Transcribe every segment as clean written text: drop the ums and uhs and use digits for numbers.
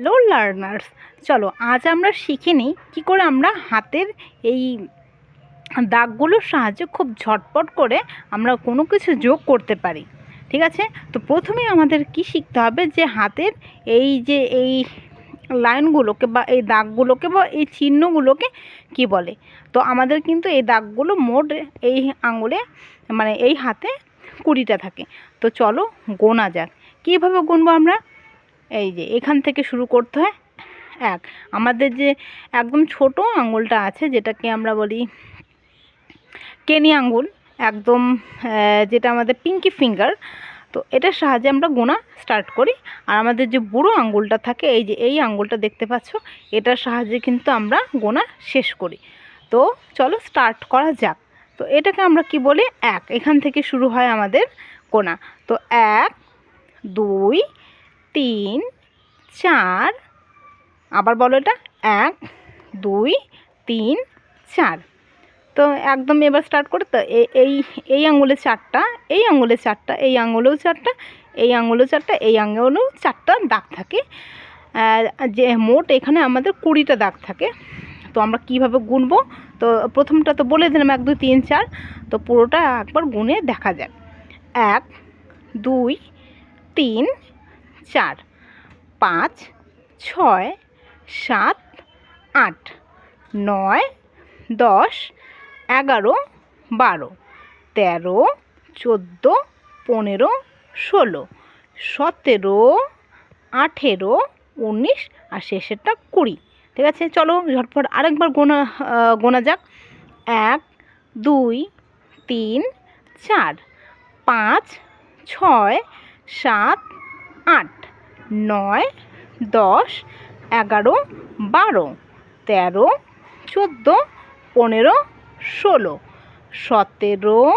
Hello learners, চলো আজ আমরা শিখে নিই কী করে আমরা হাতের এই দাগগুলোর সাহায্যে খুব ঝটপট করে আমরা কোনো কিছু যোগ করতে পারি। ঠিক আছে, তো প্রথমেই আমাদের কি শিখতে হবে যে হাতের এই লাইনগুলোকে বা এই দাগগুলোকে বা এই চিহ্নগুলোকে কি বলে। তো আমাদের কিন্তু এই দাগগুলো মোট এই আঙুলে মানে এই হাতে 20টা থাকে। তো চলো গোনা যাক। কীভাবে গুনবো আমরা? এই যে এখান থেকে শুরু করতে হয়। আমাদের যে একদম ছোট আঙুলটা আছে যেটাকে আমরা বলি কেনি আঙুল, একদম যেটা আমাদের পিঙ্কি ফিঙ্গার, তো এটার সাহায্যে আমরা গোনা স্টার্ট করি। আর আমাদের যে বুড়ো আঙুলটা থাকে, এই যে এই আঙুলটা দেখতে পাচ্ছ, এটার সাহায্যে কিন্তু আমরা গোনা শেষ করি। তো চলো স্টার্ট করা যাক। তো এটাকে আমরা কি বলি? এখান থেকে শুরু হয় আমাদের গোনা। তো 1 2 3 4, আবার বলো এটা 1 2 3 4। তো একদম এবার স্টার্ট করে। তো এই এই আঙুলে 4টা, এই আঙুলে 4টা, এই আঙুলেও 4টা, এই আঙুলেও 4টা, এই আঙুলেও 4টা দাগ থাকে। যে মোট এখানে আমাদের 20টা দাগ থাকে। তো আমরা কিভাবে গুনবো? তো প্রথমটা তো বলে দিলাম 1 2 3 4। তো পুরোটা একবার গুনে দেখা যাক। 1 2 3 4 5 6 7 8 9 10 11 12 13 14 15 16 17 18 19 আর শেষেরটা 20। ঠিক আছে, চলো ঝটপট আরেকবার গোনা যাক। 1 2 3 4 5 6 7 8 9 10 11 12 13 14 15 16 17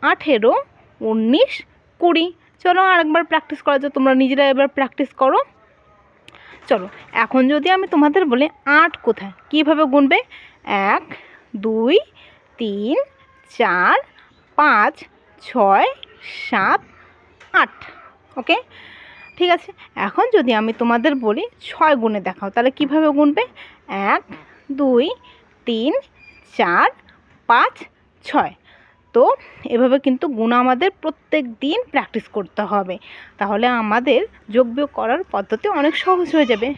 18 19 20। চলো আরেকবার প্র্যাকটিস করা যাক। তোমরা নিজেরা এবার প্র্যাকটিস করো। চলো এখন যদি আমি তোমাদের বলি 8 কোথায়, কীভাবে গুনবে? 1 2 3 4 5 6 7 8। ওকে, ঠিক আছে। এখন যদি আমি তোমাদের বলি 6 গুনে দেখাও, তাহলে কিভাবে গুনবে? 1 2 3 4 5 6। তো এভাবে কিন্তু গুণ আমাদের প্রত্যেক দিন প্র্যাকটিস করতে হবে, তাহলে আমাদের যোগ বিয়োগ করার পদ্ধতি অনেক সহজ হয়ে যাবে।